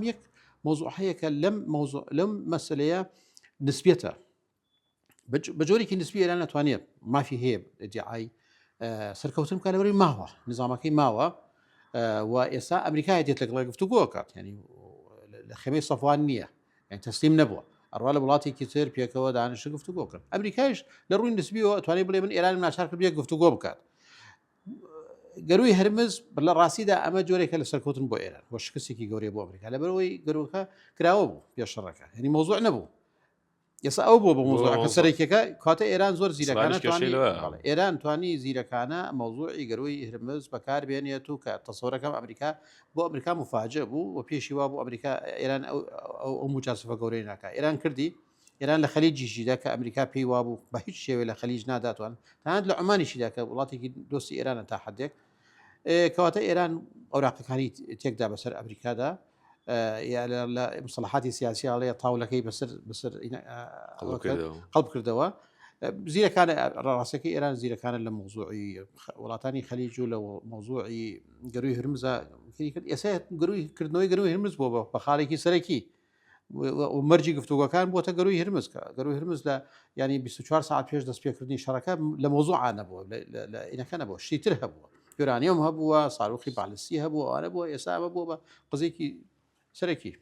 يك موضوع هيك لم مسألة نسبيتها بجوري كي نسبية لأن توانية ما في هي ادعاء سركوتم كان بري ما هو نظامك ما هو وإسا أمريكا يديت لك گفتوگۆکات يعني لخمي صفوانية يعني تسليم نبوة الروال بلاتي كتير بيكوا دانش گفتوگۆ أمريكاش لروي نسبية تواني بلي من إيران من أشارك بيك گفتوگۆ بكات قروي هرمز بلا راسي دا أما جوري كلا سركوتن بو إيران وش كسيكي قوري بو أمريكا لبروي قروكا كراو بو بيشركا يعني موضوع نبو يسا أو بو بموضوع كسريكا كاتا إيران زور زيركانا تواني إيران تواني زيركانا موضوعي قروي هرمز بكار بينيتو كتصور كم أمريكا بو أمريكا مفاجئ بو وبيشي وابو أمريكا إيران أو مجازفة قوريناكا إيران كردي إيران لخليج جيدا كأمريكا بي وابو بهيج شيء ولا خليج ناداتوان تاند لعماني شيدا كولاتي دوسي إيران تا حدك كواتا إيران أوراق كاني تيكدا بسر أمريكا دا يعني مصطلحات سياسية عليها طاولة كي بسر قلب كردوا زيرا كان راسك إيران زيرا كان لموضوعي ولاتاني خليج لو موضوعي قروي هرمزة يسات قروي كردنوي قروي هرمز بو بخاريكي سريكي ومرجي گفتوگۆ كان بۆتە گەروی هرمز گەروی هرمز لە ینی 24 ساعت پێش دەستپێکردنی شەڕەکە لە مۆزوعە نەبووە لە ئینەکە نەبووە شتی تر هەبووە یورانیۆم هەبووە ساروخی بالستی هەبووە ئەوانە بووە ئێستا بووە بە قزێکی سەرەکی